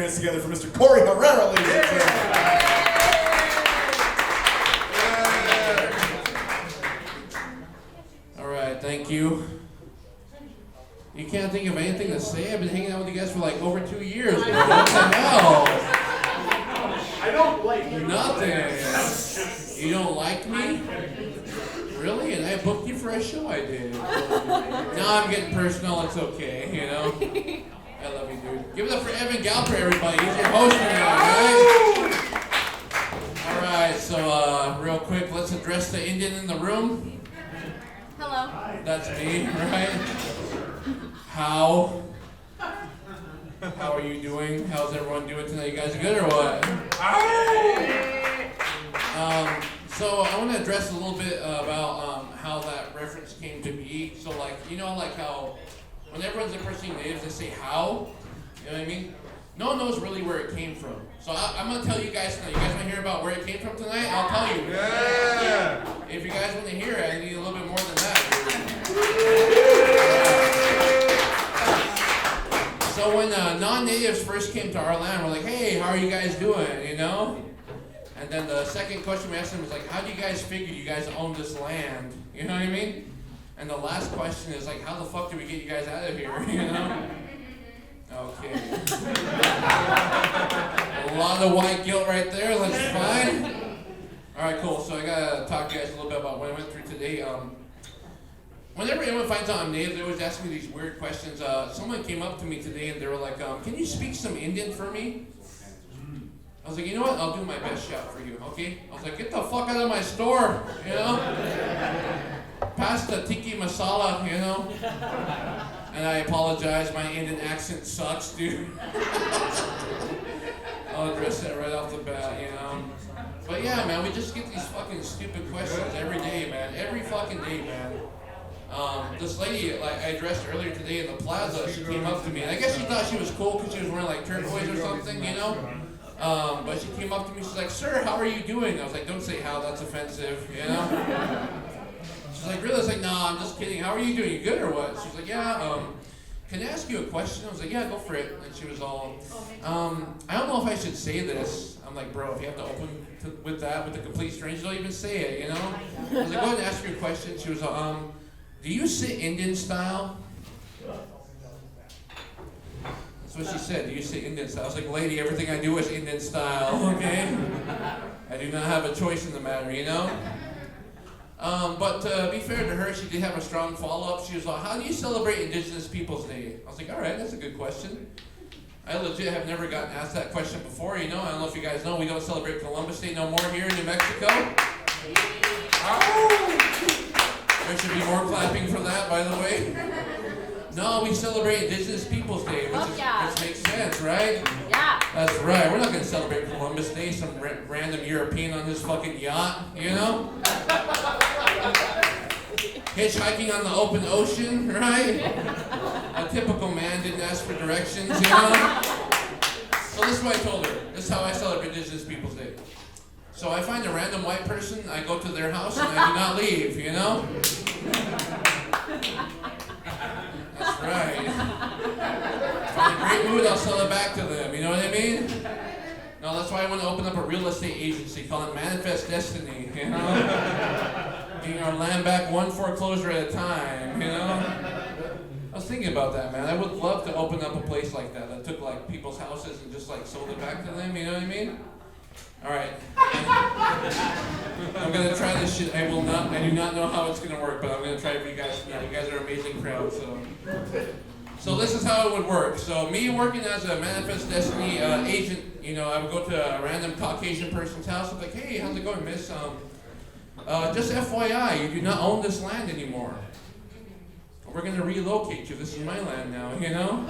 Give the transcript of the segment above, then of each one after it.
hands together for Mr. Korey Herrera, ladies and gentlemen. All right, thank you. You can't think of anything to say? I've been hanging out with you guys for like over 2 years, bro. What the hell? I don't like you. Nothing. You don't like me? Really? And I booked you for a show I did. Now I'm getting personal. It's okay, you know? I love you, dude. Give it up for Evan Galper, everybody. He's your host now, right? All right, so real quick, let's address the Indian in the room. Hello. That's me, right? How are you doing? How's everyone doing tonight? You guys good or what? So I want to address a little bit about how that reference came to be. So like, you know, like how when everyone's impersonating natives, they say how. You know what I mean? No one knows really where it came from. So I'm going to tell you guys tonight. You guys want to hear about where it came from tonight? I'll tell you. Yeah. If you guys want to hear it, I need a little bit more than that. So when non-natives first came to our land, we're like, hey, how are you guys doing, you know? And then the second question we asked them was like, how do you guys figure you guys own this land? You know what I mean? And the last question is like, how the fuck do we get you guys out of here, you know? Okay. A lot of white guilt right there, that's fine. Alright, cool. So I gotta talk to you guys a little bit about what I went through today. Whenever anyone finds out I'm native, they always ask me these weird questions. Someone came up to me today and they were like, can you speak some Indian for me? I was like, you know what? I'll do my best shot for you, okay? I was like, get the fuck out of my store, you know? Pass the tiki masala, you know? And I apologize, my Indian accent sucks, dude. I'll address that right off the bat, you know? But yeah, man, we just get these fucking stupid questions every day, man. Every fucking day, man. This lady, like I addressed earlier today in the plaza, she came up to me, and I guess she thought she was cool because she was wearing like turquoise or something, you know? But she came up to me, she's like, sir, how are you doing? I was like, don't say how, that's offensive, you know? She's like, really? I was like, no, I'm just kidding. How are you doing? You good or what? She's like, yeah, can I ask you a question? I was like, yeah, go for it. And she was all, I don't know if I should say this. I'm like, bro, if you have to open with that, with a complete stranger, don't even say it, you know? I was like, go ahead and ask you a question. She was all, do you sit Indian style? That's what she said. Do you sit Indian style? I was like, lady, everything I do is Indian style, okay? I do not have a choice in the matter, you know? But to be fair to her, she did have a strong follow-up. She was like, how do you celebrate Indigenous Peoples Day? I was like, all right, that's a good question. I legit have never gotten asked that question before, you know? I don't know if you guys know, we don't celebrate Columbus Day no more here in New Mexico. There should be more clapping for that, by the way. No, we celebrate Indigenous Peoples Day, which makes sense, right? Yeah. That's right. We're not going to celebrate Columbus Day, some random European on his fucking yacht, you know? Hitchhiking on the open ocean, right? A typical man didn't ask for directions, you know? So this is what I told her. This is how I celebrate Indigenous Peoples Day. So I find a random white person, I go to their house, and I do not leave, you know? That's right. If I'm in a great mood, I'll sell it back to them, you know what I mean? No, that's why I want to open up a real estate agency, call it Manifest Destiny, you know? Getting our land back one foreclosure at a time, you know? I was thinking about that, man. I would love to open up a place like that took like people's houses and just like sold it back to them, you know what I mean? Alright. I'm gonna try this shit. I do not know how it's gonna work, but I'm gonna try it for you guys tonight. You guys are an amazing crowd, so this is how it would work. So me working as a Manifest Destiny agent, you know, I would go to a random Caucasian person's house. I'm like, hey, how's it going, miss? Just FYI, you do not own this land anymore. We're gonna relocate you. This is my land now, you know?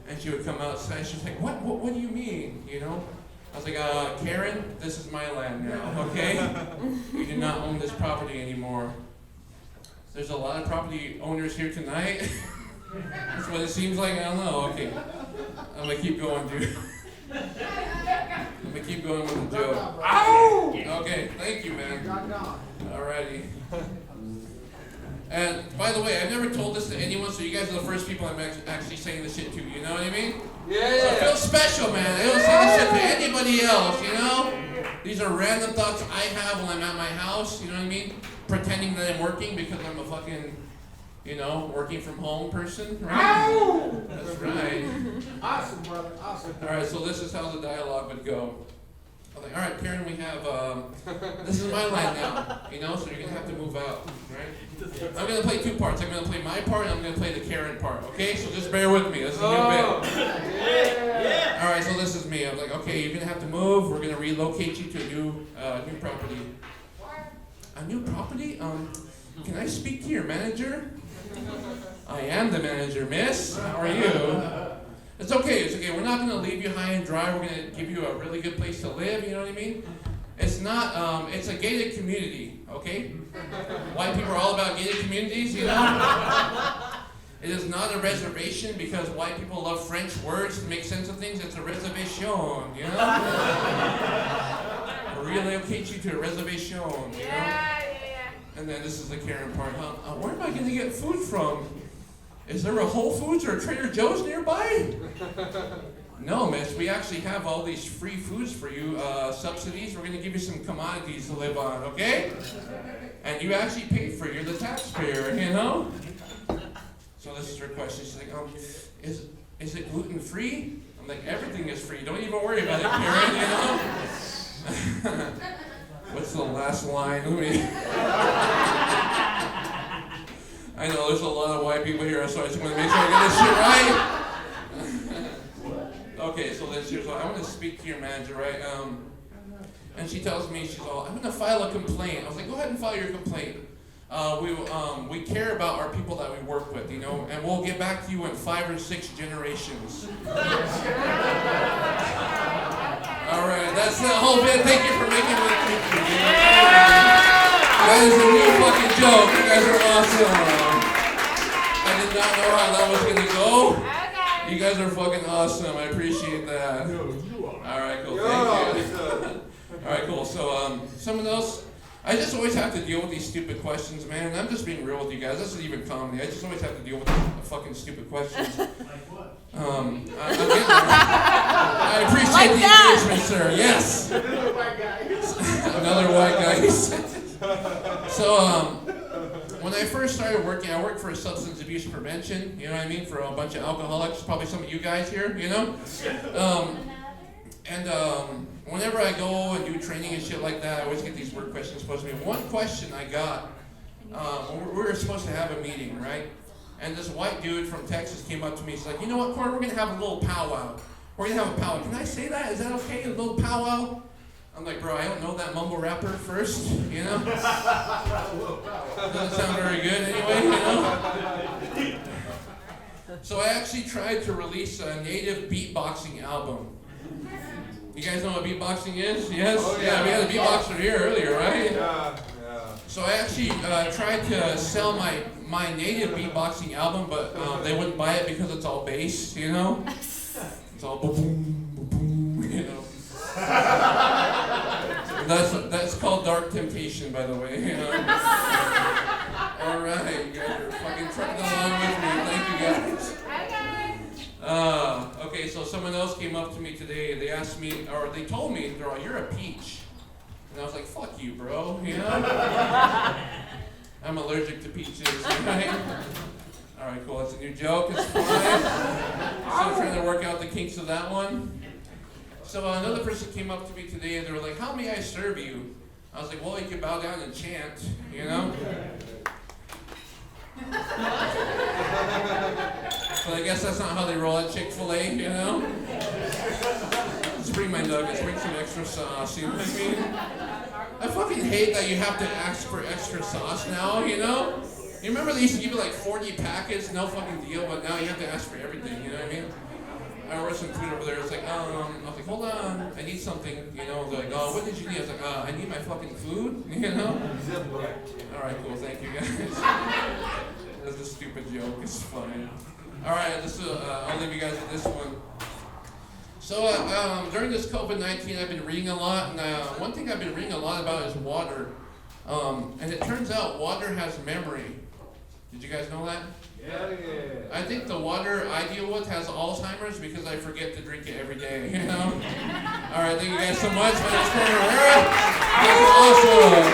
And she would come outside. She's like, what do you mean, you know? I was like, Karen, this is my land now, okay? You do not own this property anymore. There's a lot of property owners here tonight. That's what it seems like. I don't know. Okay. I'm going to keep going, dude. I'm going to keep going with the joke. Ow! Okay, thank you, man. Alrighty. And by the way, I've never told this to anyone, so you guys are the first people I'm actually saying this shit to. You know what I mean? Yeah. So it feels special, man. I don't say this shit to anybody else, you know? These are random thoughts I have when I'm at my house, you know what I mean? Pretending that I'm working because I'm a fucking, you know, working from home person, right? That's right. Awesome, brother. Awesome. All right, so this is how the dialogue would go. I'm like, all right, Karen, we have, this is my line now, you know, so you're going to have to move out, right? I'm going to play two parts. I'm going to play my part, and I'm going to play the Karen part, okay? So just bear with me. This is a new bit. Yeah. All right, so this is me. I'm like, okay, you're going to have to move. We're going to relocate you to a new property. A new property? Can I speak to your manager? I am the manager, miss. How are you? It's okay. We're not going to leave you high and dry. We're going to give you a really good place to live, you know what I mean? It's not, it's a gated community, okay? White people are all about gated communities, you know? It is not a reservation because white people love French words to make sense of things. It's a reservation, you know? We'll relocate you to a reservation, you know? Yeah. And then this is the Karen part, where am I going to get food from? Is there a Whole Foods or a Trader Joe's nearby? No, miss, we actually have all these free foods for you, subsidies. We're going to give you some commodities to live on, okay? And you actually paid for it. You're the taxpayer, you know? So this is her question. She's like, is it gluten-free? I'm like, everything is free. Don't even worry about it, Karen, you know? What's the last line? I know there's a lot of white people here, so I just want to make sure I get this shit right. Okay, so then she's like, I want to speak to your manager, right? And she tells me, she's all, I'm going to file a complaint. I was like, go ahead and file your complaint. We care about our people that we work with, you know, and we'll get back to you in 5 or 6 generations. All right, that's the whole bit. Thank you for making it with me. That is a new fucking joke. You guys are awesome. I did not know how that was going to go. Okay. You guys are fucking awesome. I appreciate that. All right, cool. Thank you. All right, cool. So, someone else? I just always have to deal with these stupid questions, man. I'm just being real with you guys. This isn't even comedy. I just always have to deal with the fucking stupid questions. Like what? I appreciate Like the that. engagement, sir. Yes. Another white guy. Another white guy. So, when I first started working, I worked for substance abuse prevention. You know what I mean? For a bunch of alcoholics. Probably some of you guys here. You know. Whenever I go and do training and shit like that, I always get these weird questions posed to me. One question I got, we were supposed to have a meeting, right? And this white dude from Texas came up to me. He's like, you know what, Korey, we're going to have a little powwow. We're going to have a powwow. Can I say that? Is that okay? A little powwow? I'm like, bro, I don't know that mumble rapper first, you know? Doesn't sound very good anyway, you know? So I actually tried to release a native beatboxing album. You guys know what beatboxing is? Yes? Oh, yeah, we had a beatboxer here earlier, right? Yeah. So I actually tried to sell my native beatboxing album, but they wouldn't buy it because it's all bass, you know? It's all boom, boom, boom, you know? That's called Dark Temptation, by the way, you know? All right, you guys are fucking trucking along with me. Thank you, guys. Okay, so someone else came up to me today and they asked me, or they told me, they're like, you're a peach. And I was like, fuck you, bro, you know? I'm allergic to peaches, right? Alright, cool, that's a new joke, it's fine. Still trying to work out the kinks of that one. So another person came up to me today and they were like, how may I serve you? I was like, well, you can bow down and chant, you know? But I guess that's not how they roll at Chick-fil-A, you know? Let's bring my nuggets, bring some extra sauce, you know what I mean? I fucking hate that you have to ask for extra sauce now, you know? You remember they used to give you like 40 packets, no fucking deal, but now you have to ask for everything, you know what I mean? I ordered some food over there, it's like, I was like, hold on, I need something, you know? They're like, oh, what did you need? I was like, I need my fucking food, you know? Alright, cool, thank you guys. That's a stupid joke, it's fine. Alright, I'll leave you guys with this one. So, during this COVID-19, I've been reading a lot, and one thing I've been reading a lot about is water. And it turns out water has memory. Did you guys know that? Yeah. I think the water I deal with has Alzheimer's because I forget to drink it every day, you know? All right, thank you guys so much. My name is Korey Herrera. You guys are awesome.